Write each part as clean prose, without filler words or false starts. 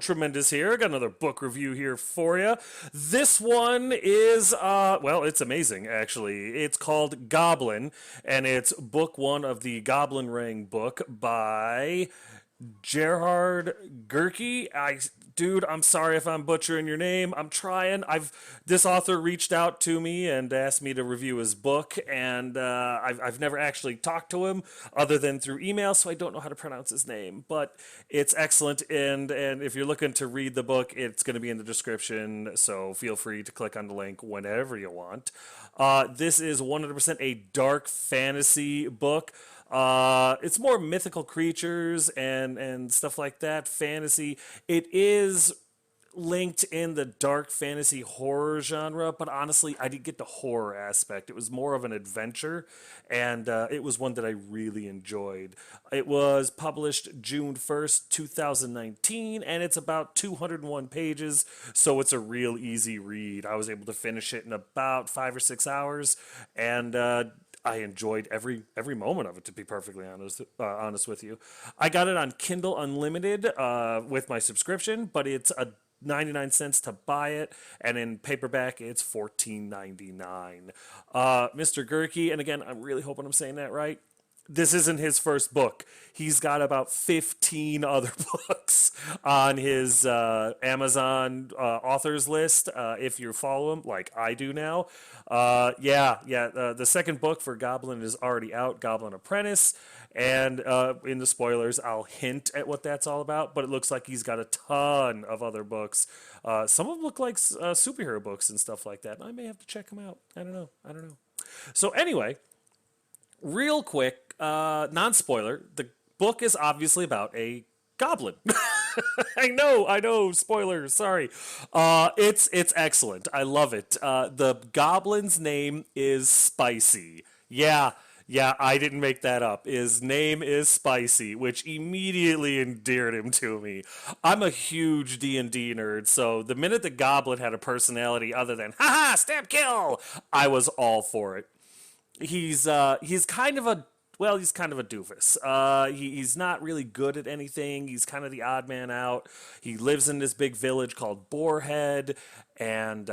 Tremendous here. I got another book review here for you. This one is, well, it's amazing, actually. It's called Goblin, and it's book one of the Goblin Ring book by Gerhard Gerke. Dude, I'm sorry if I'm butchering your name. I'm trying. This author reached out to me and asked me to review his book, and I've never actually talked to him other than through email, so I don't know how to pronounce his name. But it's excellent, and if you're looking to read the book, it's going to be in the description. So feel free to click on the link whenever you want. This is 100% a dark fantasy book. It's more mythical creatures and stuff like that, fantasy. It is linked in the dark fantasy horror genre, but honestly, I didn't get the horror aspect. It was more of an adventure, and it was one that I really enjoyed. It was published June 1st, 2019, and it's about 201 pages, so it's a real easy read. I was able to finish it in about 5 or 6 hours, and I enjoyed every moment of it, to be perfectly honest with you. I got it on Kindle Unlimited with my subscription, but it's a 99 cents to buy it, and in paperback it's $14.99. Mr. Gerke, and again, I'm really hoping I'm saying that right. This isn't his first book. He's got about 15 other books on his Amazon authors list, if you follow him, like I do now. The second book for Goblin is already out, Goblin Apprentice. And in the spoilers, I'll hint at what that's all about, but it looks like he's got a ton of other books. Some of them look like superhero books and stuff like that. I may have to check them out. I don't know. So anyway, real quick, non-spoiler, the book is obviously about a goblin. I know, spoilers, sorry. It's excellent. I love it. The goblin's name is Spicy. Yeah, I didn't make that up. His name is Spicy, which immediately endeared him to me. I'm a huge D&D nerd, so the minute the goblin had a personality other than, haha, stab kill, I was all for it. He's kind of a doofus. He's not really good at anything. He's kind of the odd man out. He lives in this big village called Boarhead, and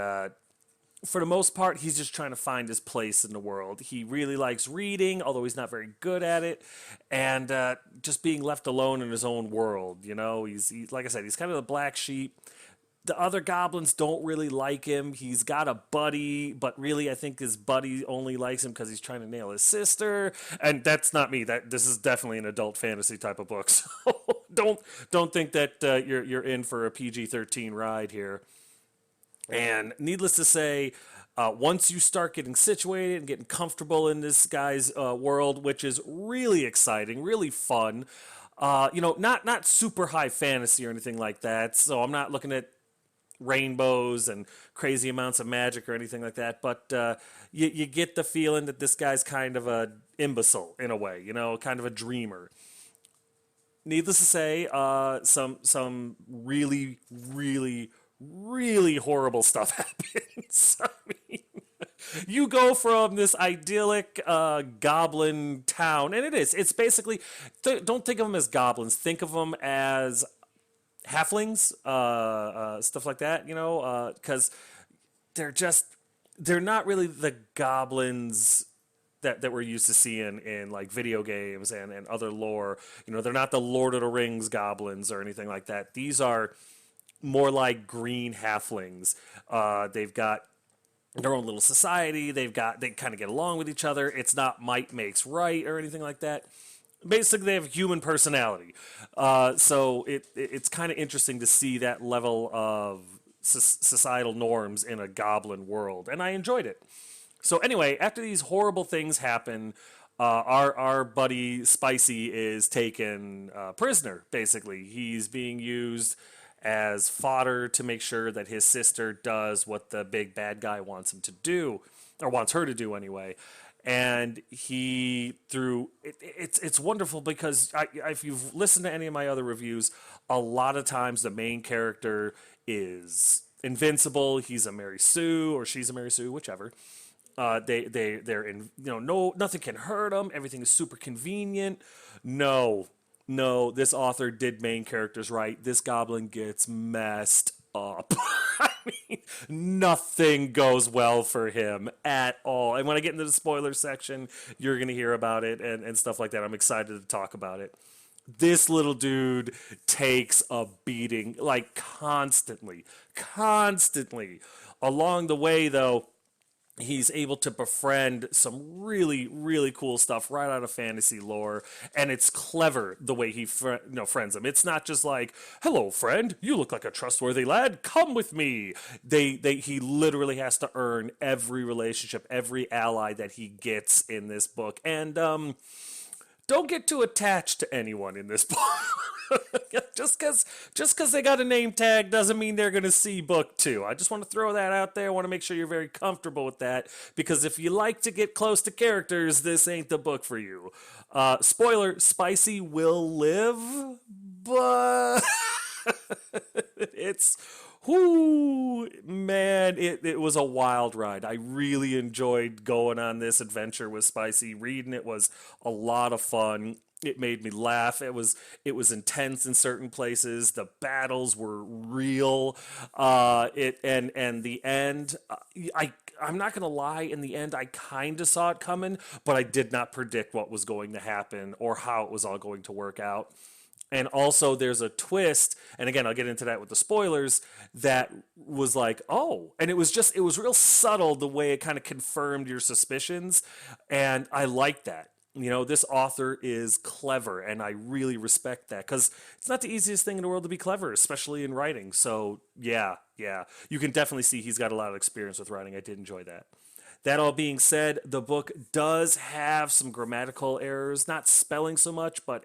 for the most part, he's just trying to find his place in the world. He really likes reading, although he's not very good at it, and just being left alone in his own world. You know, he's like I said, he's kind of the black sheep. The other goblins don't really like him. He's got a buddy, but really I think his buddy only likes him because he's trying to nail his sister. And that's not me. This is definitely an adult fantasy type of book. So don't think that you're in for a PG-13 ride here. And needless to say, once you start getting situated and getting comfortable in this guy's world, which is really exciting, really fun, not super high fantasy or anything like that. So I'm not looking at rainbows and crazy amounts of magic or anything like that, but you get the feeling that this guy's kind of a imbecile in a way, kind of a dreamer. Needless to say, some really, really, really horrible stuff happens. I mean, you go from this idyllic goblin town, and it's basically, don't think of them as goblins, think of them as halflings, stuff like that, because they're not really the goblins that we're used to seeing in like video games and other lore. They're not the Lord of the Rings goblins or anything like that. These are more like green halflings. They've got their own little society. They kind of get along with each other. It's not might makes right or anything like that. Basically, they have human personality. So it's kind of interesting to see that level of societal norms in a goblin world, and I enjoyed it. So anyway, after these horrible things happen, our buddy Spicy is taken prisoner, basically. He's being used as fodder to make sure that his sister does what the big bad guy wants him to do, or wants her to do anyway. And it's wonderful because if you've listened to any of my other reviews, a lot of times the main character is invincible. He's a Mary Sue, or she's a Mary Sue, whichever. They're in, no, nothing can hurt them. Everything is super convenient. No, No, this author did main characters right. This goblin gets messed up. I mean, nothing goes well for him at all. And when I get into the spoiler section, you're going to hear about it and stuff like that. I'm excited to talk about it. This little dude takes a beating like constantly, constantly. Along the way, though, he's able to befriend some really really cool stuff right out of fantasy lore, and it's clever the way he friends them. It's not just like, hello friend, you look like a trustworthy lad, come with me. He literally has to earn every relationship, every ally that he gets in this book. And don't get too attached to anyone in this book. just because they got a name tag doesn't mean they're going to see book two. I just want to throw that out there. I want to make sure you're very comfortable with that, because if you like to get close to characters, this ain't the book for you. Spoiler, Spicy will live, but it's, whoo, man, it was a wild ride. I really enjoyed going on this adventure with Spicy. Reading it was a lot of fun. It made me laugh. It was intense in certain places. The battles were real. And the end, I'm not gonna lie. In the end, I kind of saw it coming, but I did not predict what was going to happen or how it was all going to work out. And also, there's a twist, and again, I'll get into that with the spoilers, that was like, oh, and it was real subtle the way it kind of confirmed your suspicions, and I like that. This author is clever, and I really respect that, because it's not the easiest thing in the world to be clever, especially in writing. So, yeah, yeah. You can definitely see he's got a lot of experience with writing. I did enjoy that. That all being said, the book does have some grammatical errors, not spelling so much, but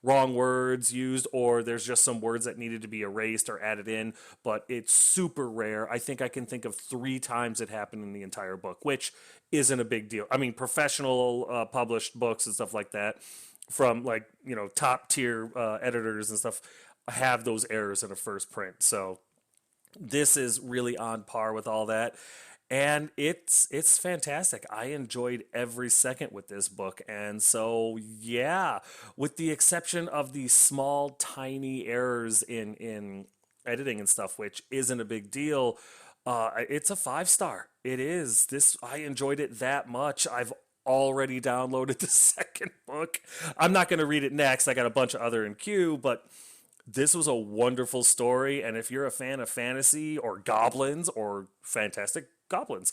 wrong words used, or there's just some words that needed to be erased or added in, but it's super rare. I think I can think of 3 times it happened in the entire book, which isn't a big deal. I mean, professional published books and stuff like that from, like, top tier editors and stuff have those errors in a first print. So this is really on par with all that, and it's fantastic. I enjoyed every second with this book. And so, yeah, with the exception of the small tiny errors in editing and stuff, which isn't a big deal, it's a 5 star. It is. This, I enjoyed it that much. I've already downloaded the second book. I'm not going to read it next. I got a bunch of other in queue, but this was a wonderful story. And if you're a fan of fantasy or goblins or fantastic goblins,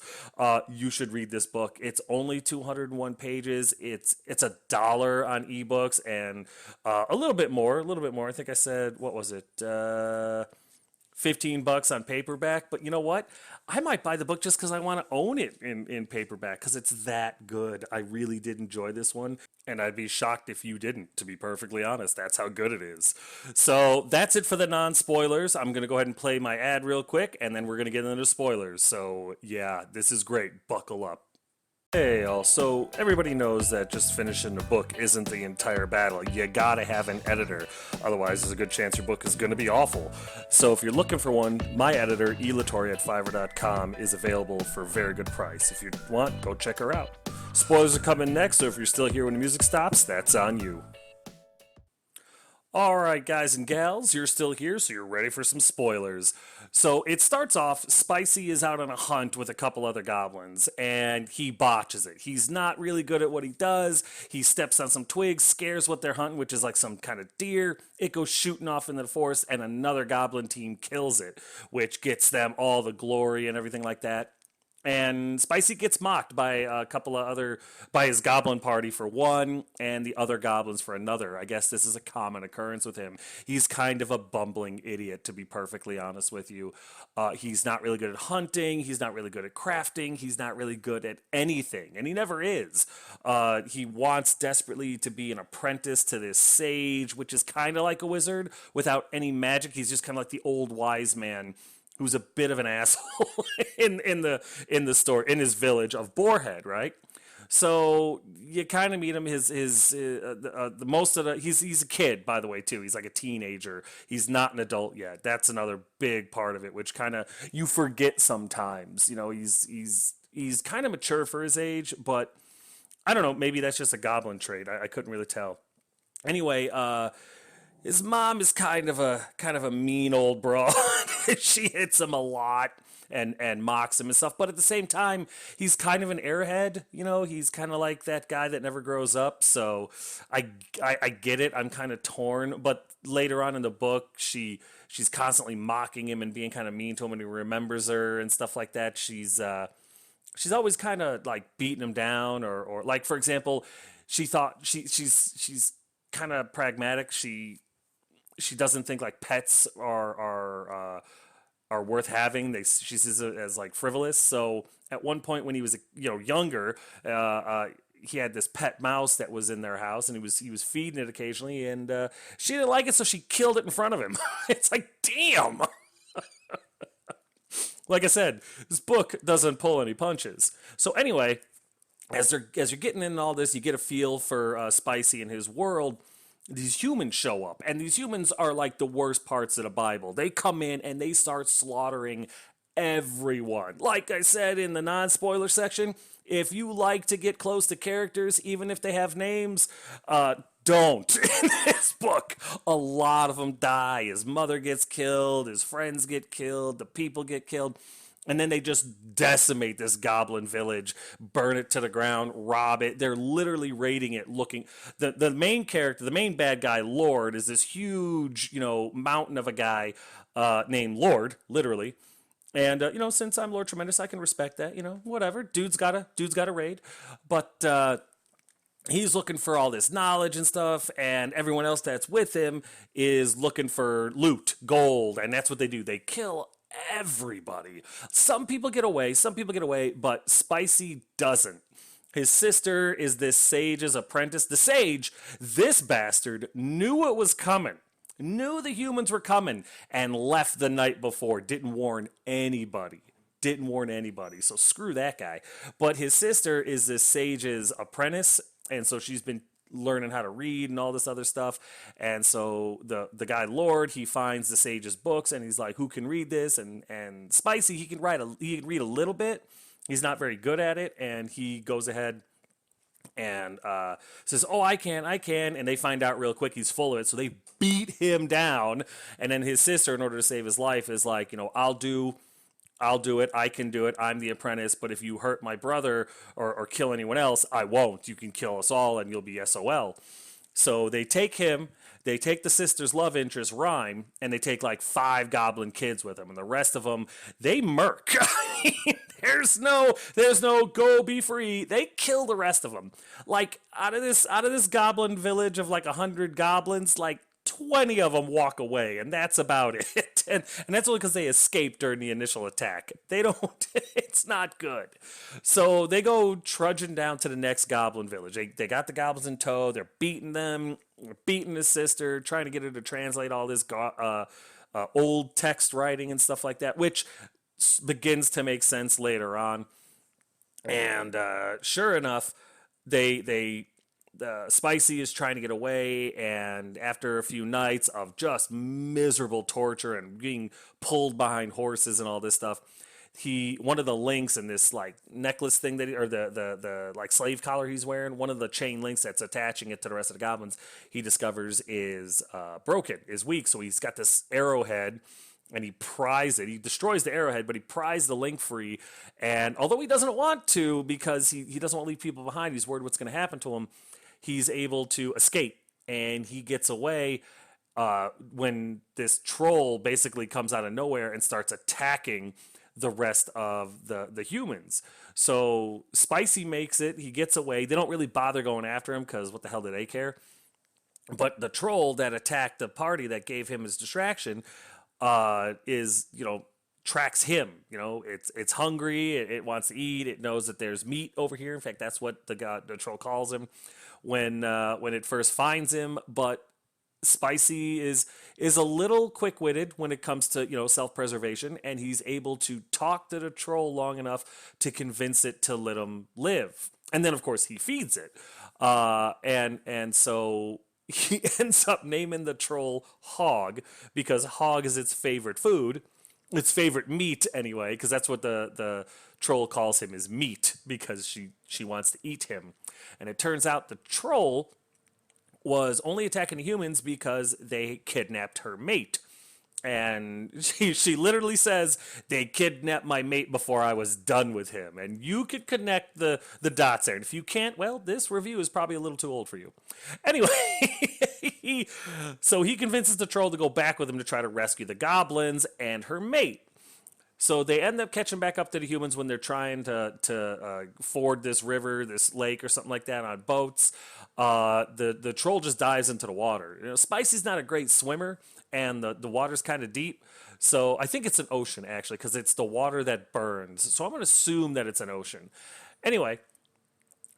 you should read this book. It's only 201 pages. It's $1 on ebooks, and a little bit more, a little bit more. I think I said, what was it? $15 on paperback. But you know what? I might buy the book just because I want to own it in paperback, because it's that good. I really did enjoy this one, and I'd be shocked if you didn't, to be perfectly honest. That's how good it is. So that's it for the non-spoilers. I'm going to go ahead and play my ad real quick, and then we're going to get into spoilers. So yeah, this is great. Buckle up. Hey, also, everybody knows that just finishing a book isn't the entire battle. You gotta have an editor. Otherwise, there's a good chance your book is gonna be awful. So if you're looking for one, my editor, elatoria at fiverr.com, is available for a very good price. If you want, go check her out. Spoilers are coming next, so if you're still here when the music stops, that's on you. All right, guys and gals, you're still here, so you're ready for some spoilers. So it starts off, Spicy is out on a hunt with a couple other goblins, and he botches it. He's not really good at what he does. He steps on some twigs, scares what they're hunting, which is like some kind of deer. It goes shooting off into the forest, and another goblin team kills it, which gets them all the glory and everything like that. And Spicy gets mocked by a couple of other, by his goblin party for one, and the other goblins for another. I guess this is a common occurrence with him. He's kind of a bumbling idiot, to be perfectly honest with you. He's not really good at hunting. He's not really good at crafting. He's not really good at anything, and he never is. He wants desperately to be an apprentice to this sage, which is kind of like a wizard without any magic. He's just kind of like the old wise man who's a bit of an asshole in the store in his village of Boarhead, right? So you kind of meet him. The most of the he's a kid, by the way, too. He's like a teenager. He's not an adult yet. That's another big part of it, which kind of you forget sometimes. He's kind of mature for his age, but I don't know. Maybe that's just a goblin trait. I couldn't really tell. Anyway, his mom is kind of a mean old broad. She hits him a lot and mocks him and stuff. But at the same time, he's kind of an airhead. You know, he's kind of like that guy that never grows up. So I get it. I'm kind of torn. But later on in the book, she's constantly mocking him and being kind of mean to him, and he remembers her and stuff like that. She's always kind of like beating him down, or like, for example, she thought she's kind of pragmatic. She doesn't think like pets are worth having. She sees it as like frivolous. So at one point when he was younger, he had this pet mouse that was in their house, and he was feeding it occasionally, and she didn't like it, so she killed it in front of him. It's like, damn. Like I said, this book doesn't pull any punches. So anyway, as you're getting into all this, you get a feel for Spicy and his world. These humans show up, and these humans are like the worst parts of the Bible. They come in and they start slaughtering everyone. Like I said in the non-spoiler section, if you like to get close to characters, even if they have names, don't. In this book, a lot of them die. His mother gets killed, his friends get killed, the people get killed. And then they just decimate this goblin village, burn it to the ground, rob it. They're literally raiding it, looking. The main character, the main bad guy, Lord, is this huge, mountain of a guy named Lord, literally. And since I'm Lord Tremendous, I can respect that. Whatever. Dude's got a raid, but he's looking for all this knowledge and stuff, and everyone else that's with him is looking for loot, gold, and that's what they do. They kill everybody. Some people get away, but Spicy doesn't. His sister is this sage's apprentice. The sage, this bastard, knew it was coming, knew the humans were coming, and left the night before. Didn't warn anybody. So screw that guy. But his sister is this sage's apprentice, and so she's been learning how to read and all this other stuff. And so the guy Lord, he finds the sage's books, and he's like, who can read this? And Spicy, he can read a little bit. He's not very good at it, and he goes ahead and says, oh, I can. And they find out real quick he's full of it, so they beat him down. And then his sister, in order to save his life, is like, I'll do it. I can do it. I'm the apprentice. But if you hurt my brother or kill anyone else, I won't. You can kill us all and you'll be SOL. So they take him, they take the sister's love interest, Rhyme, and they take like 5 goblin kids with them. And the rest of them, they murk. I mean, there's no go be free. They kill the rest of them. Like out of this goblin village of like 100 goblins, like 20 of them walk away, and that's about it. And that's only because they escaped during the initial attack. They don't, it's not good. So they go trudging down to the next goblin village. They got the goblins in tow. They're beating them, beating his sister, trying to get her to translate all this old text writing and stuff like that, which begins to make sense later on. And sure enough, they Spicy is trying to get away, and after a few nights of just miserable torture and being pulled behind horses and all this stuff, one of the links in this like necklace thing or the like slave collar he's wearing, one of the chain links that's attaching it to the rest of the goblins, he discovers is broken, is weak. So he's got this arrowhead, and he pries it. He destroys the arrowhead, but he pries the link free. And although he doesn't want to, because he doesn't want to leave people behind, he's worried what's going to happen to him, he's able to escape, and he gets away when this troll basically comes out of nowhere and starts attacking the rest of the humans. So Spicy makes it. He gets away. They don't really bother going after him because what the hell do they care? But the troll that attacked the party that gave him his distraction is, tracks him. It's hungry. It wants to eat. It knows that there's meat over here. In fact, that's what the troll calls him when it first finds him. But Spicy is a little quick-witted when it comes to self-preservation, and he's able to talk to the troll long enough to convince it to let him live. And then of course he feeds it, and so he ends up naming the troll Hog, because hog is its favorite food, its favorite meat anyway, because that's what the troll calls him, is meat, because she wants to eat him. And it turns out the troll was only attacking the humans because they kidnapped her mate. And she literally says, they kidnapped my mate before I was done with him. And you could connect the dots there. And if you can't, well, this review is probably a little too old for you. Anyway, so he convinces the troll to go back with him to try to rescue the goblins and her mate. So they end up catching back up to the humans when they're trying to ford this river, this lake, or something like that on boats. The troll just dives into the water. You know, Spicy's not a great swimmer, and the water's kind of deep. So I think it's an ocean, actually, because it's the water that burns. So I'm going to assume that it's an ocean. Anyway,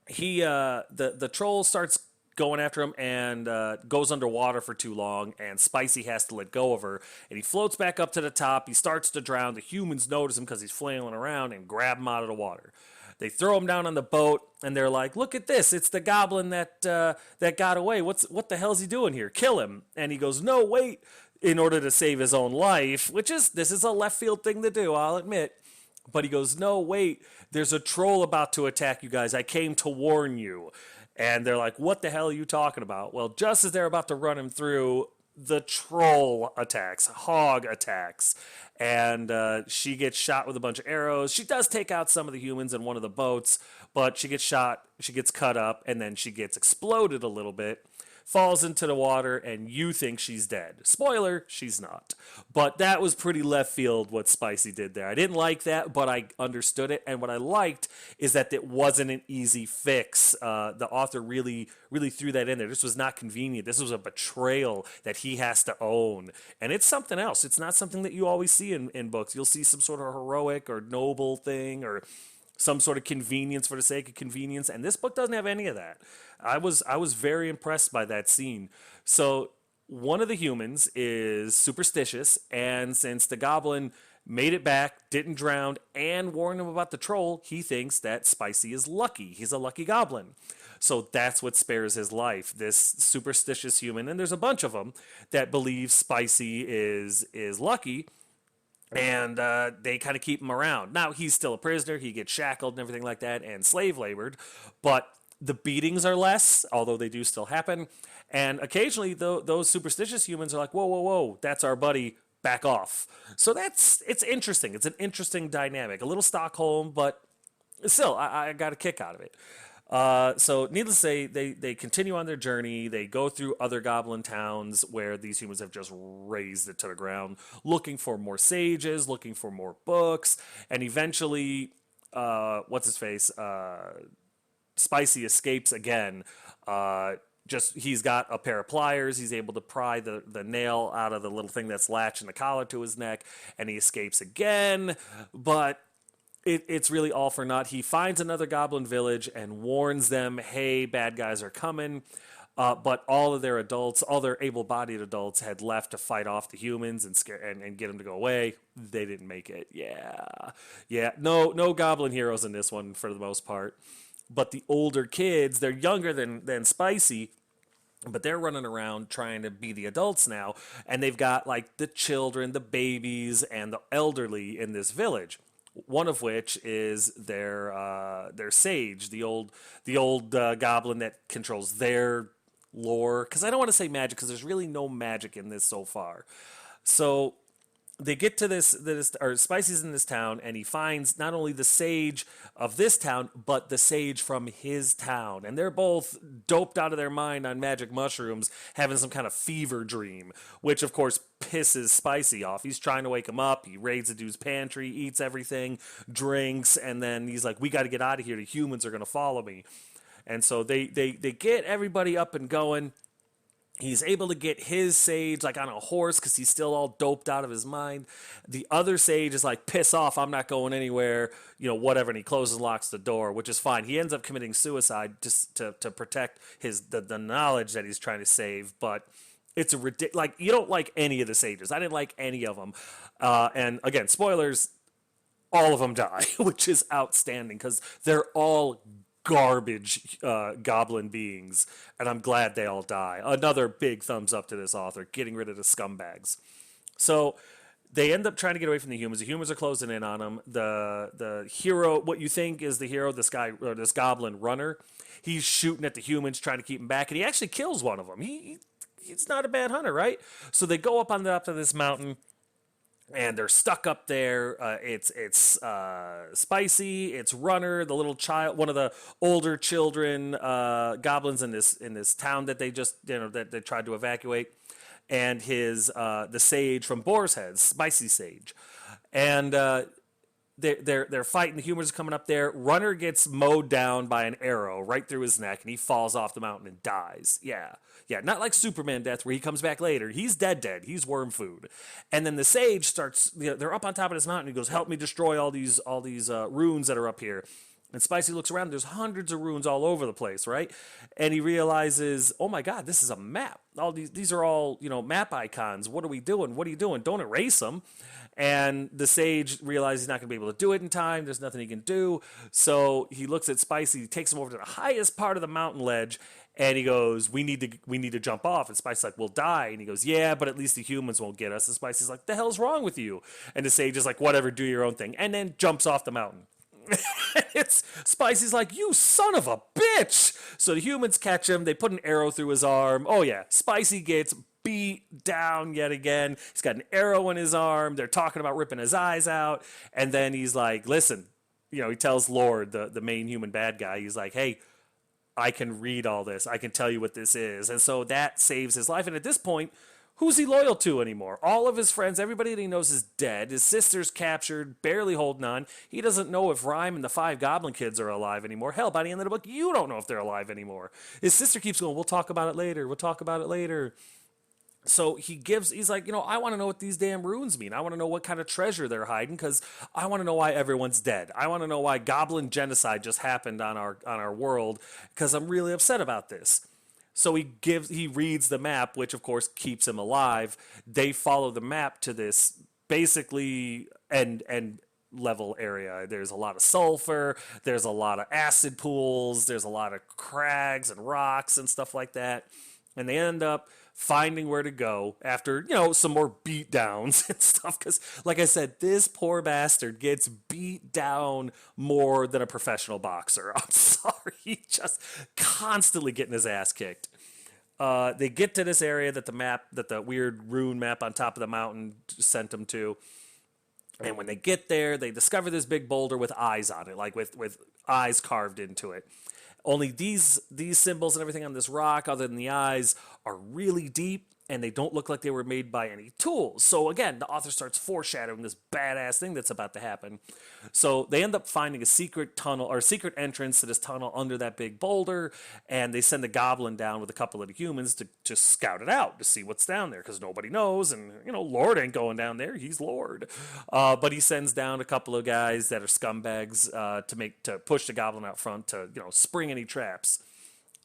the troll starts going after him and goes underwater for too long, and Spicy has to let go of her, and he floats back up to the top. He starts to drown. The humans notice him because he's flailing around and grab him out of the water. They throw him down on the boat, and they're like, "Look at this! It's the goblin that got away. What the hell's he doing here? Kill him!" And he goes, "No, wait!" In order to save his own life, this is a left field thing to do, I'll admit. But he goes, "No, wait! There's a troll about to attack you guys. I came to warn you." And they're like, "What the hell are you talking about?" Well, just as they're about to run him through, the troll attacks, Hog attacks, and she gets shot with a bunch of arrows. She does take out some of the humans in one of the boats, but she gets shot, she gets cut up, and then she gets exploded a little bit, falls into the water, and you think she's dead. Spoiler, she's not. But that was pretty left field what Spicy did there. I didn't like that, but I understood it. And what I liked is that it wasn't an easy fix. The author really threw that in there. This was not convenient. This was a betrayal that he has to own. And it's something else. It's not something that you always see in books. You'll see some sort of heroic or noble thing or some sort of convenience for the sake of convenience, and this book doesn't have any of that. I was very impressed by that scene. So one of the humans is superstitious, and since the goblin made it back, didn't drown, and warned him about the troll, he thinks that Spicy is lucky. He's a lucky goblin. So that's what spares his life, this superstitious human, and there's a bunch of them that believe Spicy is lucky, and they kind of keep him around. Now, he's still a prisoner. He gets shackled and everything like that and slave labored. But the beatings are less, although they do still happen. And occasionally, those superstitious humans are like, whoa, whoa, whoa, that's our buddy. Back off. So it's interesting. It's an interesting dynamic. A little Stockholm, but still, I got a kick out of it. So needless to say, they continue on their journey. They go through other goblin towns where these humans have just razed it to the ground, looking for more sages, looking for more books, and eventually, what's his face? Spicy escapes again. He's got a pair of pliers. He's able to pry the nail out of the little thing that's latching the collar to his neck, and he escapes again. But it's really all for naught. He finds another goblin village and warns them, hey, bad guys are coming. But all of their adults, all their able-bodied adults had left to fight off the humans and scare and get them to go away. They didn't make it. Yeah. No goblin heroes in this one for the most part. But the older kids, they're younger than Spicy, but they're running around trying to be the adults now. And they've got like the children, the babies, and the elderly in this village. One of which is their sage, the old goblin that controls their lore. Because I don't want to say magic, because there's really no magic in this so far. So they get to this or Spicy's in this town, and he finds not only the sage of this town, but the sage from his town. And they're both doped out of their mind on magic mushrooms, having some kind of fever dream, which of course pisses Spicy off. He's trying to wake him up. He raids the dude's pantry, eats everything, drinks, and then he's like, we got to get out of here. The humans are going to follow me. And so they get everybody up and going. He's able to get his sage like on a horse because he's still all doped out of his mind. The other sage is like, piss off, I'm not going anywhere, whatever. And he closes and locks the door, which is fine. He ends up committing suicide just to protect the knowledge that he's trying to save. But it's you don't like any of the sages. I didn't like any of them. And again, spoilers, all of them die, which is outstanding because they're all garbage goblin beings, and I'm glad they all die. Another big thumbs up to this author, getting rid of the scumbags. So They end up trying to get away from the humans. The humans are closing in on them. The hero, what you think is the hero, this guy or this goblin runner, he's shooting at the humans, trying to keep them back, and he actually kills one of them. He's not a bad hunter, right? So they go up on the up to this mountain, and they're stuck up there. It's Spicy, it's Runner, the little child, one of the older children, goblins in this town that they just that they tried to evacuate, and his the sage from Boar's Head, Spicy Sage, and they're fighting. The humans are coming up there. Runner gets mowed down by an arrow right through his neck, and he falls off the mountain and dies. Yeah, not like Superman death where he comes back later. He's dead. He's worm food. And then the sage starts. They're up on top of this mountain. He goes, "Help me destroy all these runes that are up here." And Spicy looks around. There's hundreds of runes all over the place, right? And he realizes, oh my God, this is a map. All these are all map icons. What are we doing? What are you doing? Don't erase them. And the sage realizes he's not going to be able to do it in time. There's nothing he can do. So he looks at Spicy. He takes him over to the highest part of the mountain ledge, and he goes, "We need to jump off." And Spicy's like, "We'll die." And he goes, "Yeah, but at least the humans won't get us." And Spicy's like, "The hell's wrong with you?" And the sage is like, "Whatever, do your own thing," and then jumps off the mountain. It's Spicy's like, "You son of a bitch!" So the humans catch him. They put an arrow through his arm. Oh yeah, Spicy gets beat down yet again. He's got an arrow in his arm. They're talking about ripping his eyes out, and then he's like, "Listen," he tells Lord, the main human bad guy. He's like, "Hey, I can read all this. I can tell you what this is." And so that saves his life. And at this point, who's he loyal to anymore? All of his friends, everybody that he knows is dead. His sister's captured, barely holding on. He doesn't know if Rhyme and the 5 Goblin kids are alive anymore. Hell, by the end of the book, you don't know if they're alive anymore. His sister keeps going, "We'll talk about it later. We'll talk about it later." So he's like, I want to know what these damn runes mean. I want to know what kind of treasure they're hiding, because I want to know why everyone's dead. I want to know why goblin genocide just happened on our world, because I'm really upset about this. So he reads the map, which of course keeps him alive. They follow the map to this basically end level area. There's a lot of sulfur, there's a lot of acid pools, there's a lot of crags and rocks and stuff like that. And they end up finding where to go after, some more beat downs and stuff. Because, like I said, this poor bastard gets beat down more than a professional boxer. I'm sorry. He's just constantly getting his ass kicked. They get to this area that the weird rune map on top of the mountain sent them to. And when they get there, they discover this big boulder with eyes on it, like with eyes carved into it. Only these symbols and everything on this rock, other than the eyes, are really deep, and they don't look like they were made by any tools. So again, the author starts foreshadowing this badass thing that's about to happen. So they end up finding a secret tunnel, or a secret entrance to this tunnel under that big boulder, and they send a goblin down with a couple of the humans to scout it out, to see what's down there, because nobody knows, and Lord ain't going down there. He's Lord. But he sends down a couple of guys that are scumbags to push the goblin out front to spring any traps.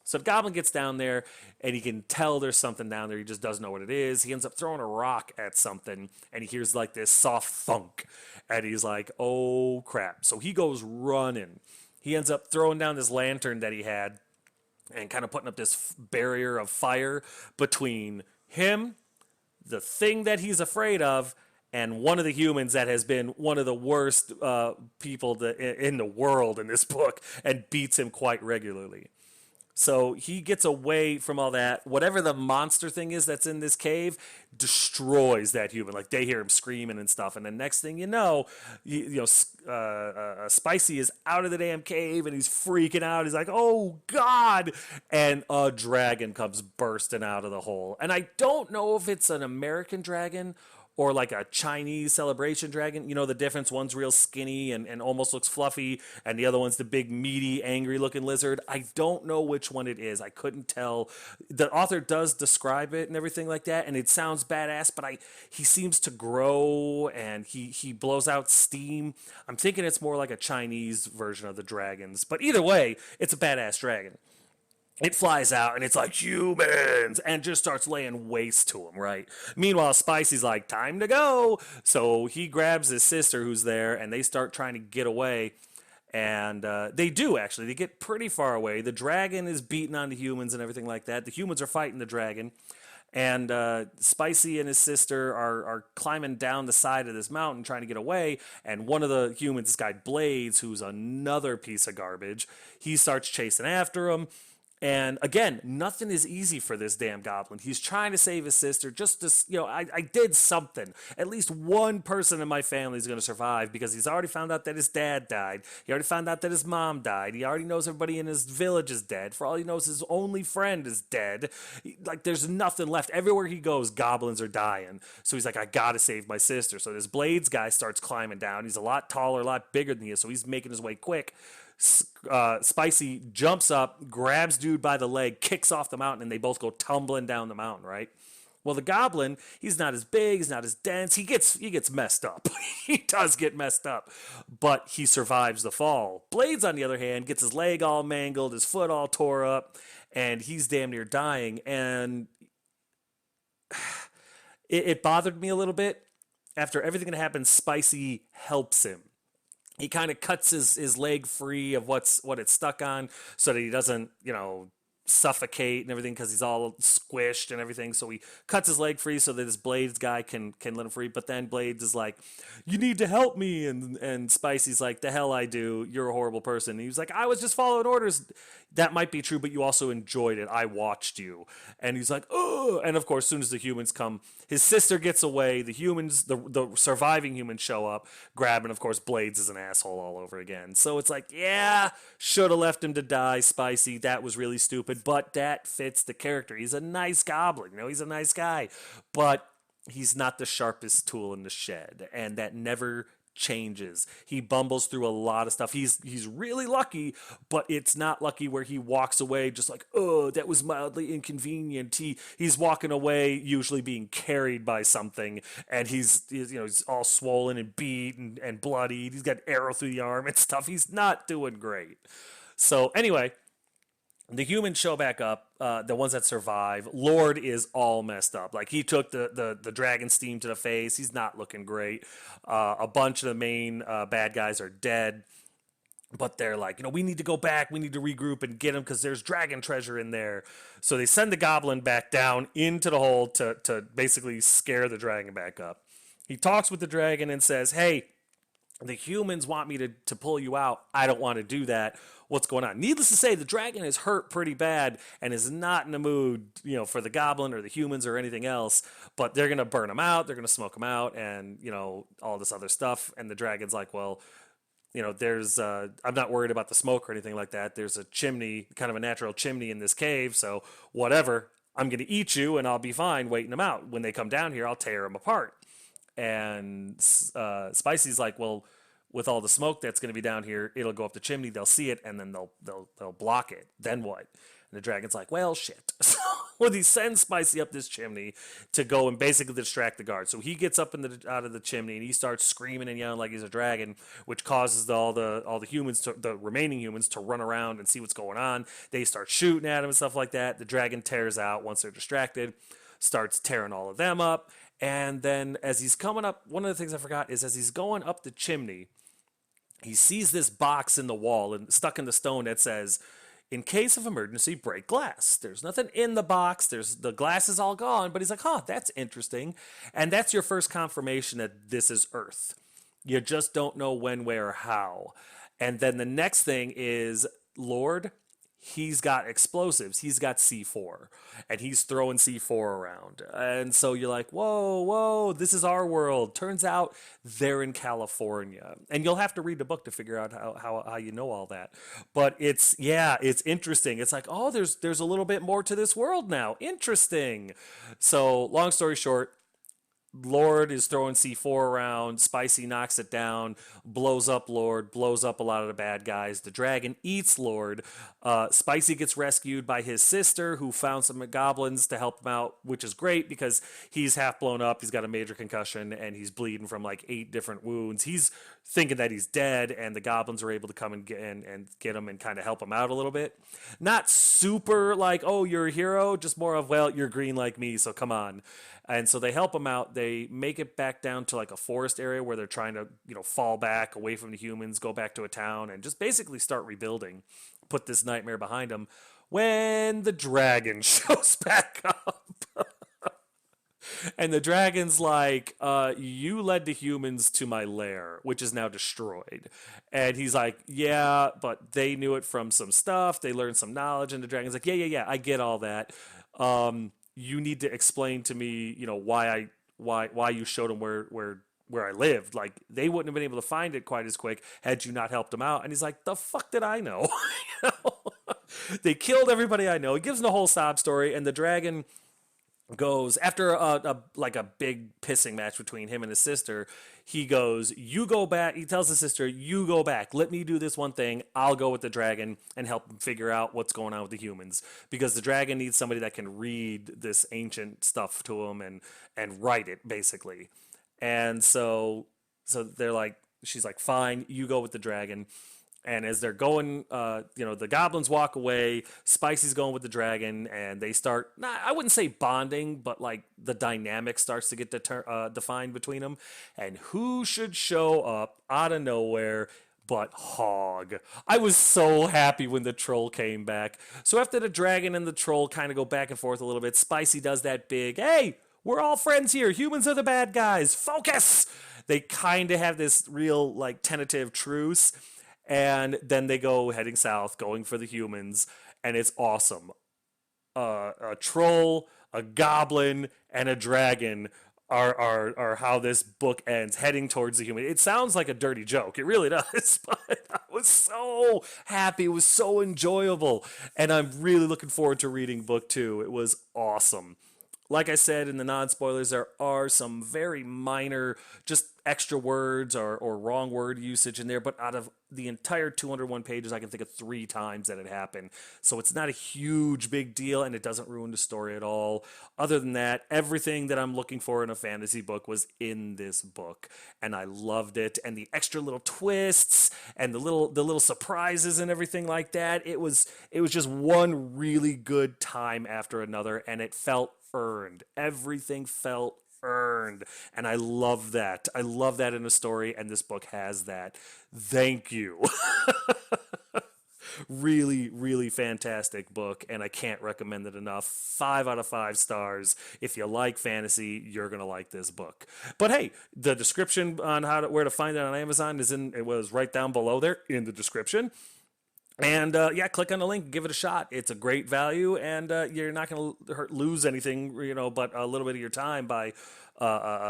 So the goblin gets down there, and he can tell there's something down there. He just doesn't know what it is. He ends up throwing a rock at something, and he hears like this soft thunk, and he's like, "Oh crap!" So he goes running. He ends up throwing down this lantern that he had, and kind of putting up this barrier of fire between him, the thing that he's afraid of, and one of the humans that has been one of the worst people in the world in this book, and beats him quite regularly. So he gets away from all that. Whatever the monster thing is that's in this cave destroys that human. Like, they hear him screaming and stuff. And the next thing you know, Spicy is out of the damn cave, and he's freaking out. He's like, "Oh, God." And a dragon comes bursting out of the hole. And I don't know if it's an American dragon or like a Chinese celebration dragon. The difference. One's real skinny and almost looks fluffy, and the other one's the big, meaty, angry-looking lizard. I don't know which one it is. I couldn't tell. The author does describe it and everything like that, and it sounds badass, but he seems to grow, and he blows out steam. I'm thinking it's more like a Chinese version of the dragons. But either way, it's a badass dragon. It flies out, and it's like, "Humans," and just starts laying waste to them, right? Meanwhile, Spicy's like, "Time to go." So he grabs his sister who's there, and they start trying to get away. And they do, actually. They get pretty far away. The dragon is beating on the humans and everything like that. The humans are fighting the dragon. And Spicy and his sister are climbing down the side of this mountain trying to get away. And one of the humans, this guy Blades, who's another piece of garbage, he starts chasing after him. And again, nothing is easy for this damn goblin. He's trying to save his sister. Just to, I did something. At least one person in my family is going to survive because he's already found out that his dad died. He already found out that his mom died. He already knows everybody in his village is dead. For all he knows, his only friend is dead. Like, there's nothing left. Everywhere he goes, goblins are dying. So he's like, I got to save my sister. So this Blades guy starts climbing down. He's a lot taller, a lot bigger than he is. So he's making his way quick. Spicy jumps up, grabs dude by the leg, kicks off the mountain, and they both go tumbling down the mountain, right? Well, the goblin, he's not as big, he's not as dense. He gets messed up. He does get messed up, but he survives the fall. Blades, on the other hand, gets his leg all mangled, his foot all tore up, and he's damn near dying. And it bothered me a little bit. After everything that happens, Spicy helps him. He kind of cuts his leg free of what it's stuck on so that he doesn't, suffocate and everything because he's all squished and everything. So he cuts his leg free so that this Blades guy can let him free. But then Blades is like, you need to help me. And Spicy's like, the hell I do. You're a horrible person. And he was like, I was just following orders. That might be true, but you also enjoyed it. I watched you. And he's like, oh. And of course, as soon as the humans come, his sister gets away. The humans, the surviving humans show up, grab, and of course, Blades is an asshole all over again. So it's like, yeah, should have left him to die, Spicy. That was really stupid, but that fits the character. He's a nice goblin, he's a nice guy, but he's not the sharpest tool in the shed, and that never changes. He bumbles through a lot of stuff. He's really lucky, but it's not lucky where he walks away just like, oh, that was mildly inconvenient. He's walking away usually being carried by something, and he's all swollen and beat and bloodied. He's got an arrow through the arm and stuff. He's not doing great. So anyway, the humans show back up, the ones that survive. Lord is all messed up. Like, he took the dragon steam to the face. He's not looking great. A bunch of the main bad guys are dead. But they're like, we need to go back. We need to regroup and get him because there's dragon treasure in there. So they send the goblin back down into the hole to basically scare the dragon back up. He talks with the dragon and says, hey, the humans want me to pull you out. I don't want to do that. What's going on? Needless to say, the dragon is hurt pretty bad and is not in the mood, for the goblin or the humans or anything else. But they're going to burn him out. They're going to smoke him out and, all this other stuff. And the dragon's like, well, there's, I'm not worried about the smoke or anything like that. There's a chimney, kind of a natural chimney in this cave. So whatever, I'm going to eat you and I'll be fine waiting them out. When they come down here, I'll tear them apart. And Spicy's like, well, with all the smoke that's going to be down here, it'll go up the chimney. They'll see it, and then they'll block it. Then what? And the dragon's like, well, shit. So he sends Spicy up this chimney to go and basically distract the guards. So he gets up out of the chimney and he starts screaming and yelling like he's a dragon, which causes all the humans, the remaining humans, to run around and see what's going on. They start shooting at him and stuff like that. The dragon tears out once they're distracted, starts tearing all of them up. And then as he's coming up, one of the things I forgot is as he's going up the chimney, he sees this box in the wall and stuck in the stone that says, in case of emergency, break glass. There's nothing in the box. The glass is all gone, but he's like, that's interesting. And that's your first confirmation that this is Earth. You just don't know when, where, or how. And then the next thing is Lord. He's got explosives. He's got C4, and he's throwing C4 around. And so you're like, whoa, this is our world. Turns out they're in California. And you'll have to read the book to figure out how you know all that. But it's interesting. It's like, oh, there's a little bit more to this world now. Interesting. So long story short, Lord is throwing C4 around. Spicy knocks it down, blows up Lord, blows up a lot of the bad guys. The dragon eats Lord. Spicy gets rescued by his sister, who found some goblins to help him out, which is great because he's half blown up. He's got a major concussion and he's bleeding from like 8 different wounds. He's thinking that he's dead, and the goblins are able to come and get him and kind of help him out a little bit. Not super like, oh, you're a hero, just more of, well, you're green like me, so come on. And so they help him out. They make it back down to like a forest area where they're trying to, fall back away from the humans, go back to a town, and just basically start rebuilding, put this nightmare behind them, when the dragon shows back up. And the dragon's like, you led the humans to my lair, which is now destroyed. And he's like, yeah, but they knew it from some stuff. They learned some knowledge. And the dragon's like, yeah, I get all that. You need to explain to me, why you showed them where I lived. Like, they wouldn't have been able to find it quite as quick had you not helped them out. And he's like, the fuck did I know? You know? They killed everybody I know. He gives him the whole sob story, and the dragon goes after a big pissing match between him and his sister. He goes, you go back. He tells his sister, you go back, let me do this one thing, I'll go with the dragon and help him figure out what's going on with the humans, because the dragon needs somebody that can read this ancient stuff to him and write it, basically. And so they're like, she's like, fine, you go with the dragon. And as they're going, the goblins walk away. Spicy's going with the dragon, and they start, I wouldn't say bonding, but like the dynamic starts to get defined between them. And who should show up out of nowhere but Hog? I was so happy when the troll came back. So after the dragon and the troll kind of go back and forth a little bit, Spicy does that big, hey, we're all friends here. Humans are the bad guys. Focus! They kind of have this real, like, tentative truce. And then they go heading south, going for the humans, and it's awesome. A troll, a goblin, and a dragon are how this book ends, heading towards the human. It sounds like a dirty joke. It really does. But I was so happy. It was so enjoyable. And I'm really looking forward to reading book 2. It was awesome. Like I said in the non-spoilers, there are some very minor, just extra words or wrong word usage in there, but out of the entire 201 pages, I can think of 3 times that it happened. So it's not a huge big deal, and it doesn't ruin the story at all. Other than that, everything that I'm looking for in a fantasy book was in this book, and I loved it. And the extra little twists and the little surprises and everything like that, it was just one really good time after another, and it felt earned. Everything felt earned. And I love that. I love that in a story, and this book has that. Thank you. Really, really fantastic book, and I can't recommend it enough. 5 out of 5 stars. If you like fantasy, you're gonna like this book. But hey, the description on where to find it on Amazon it was right down below there in the description. And click on the link, give it a shot. It's a great value, and you're not going to lose anything, but a little bit of your time by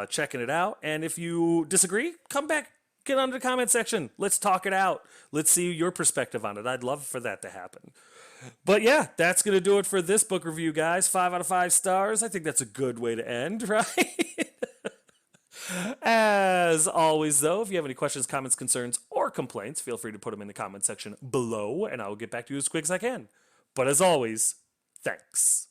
checking it out. And if you disagree, come back, get under the comment section. Let's talk it out. Let's see your perspective on it. I'd love for that to happen. But yeah, that's going to do it for this book review, guys. 5 out of 5 stars. I think that's a good way to end, right? As always, though, if you have any questions, comments, concerns, or complaints, feel free to put them in the comment section below, and I will get back to you as quick as I can. But as always, thanks.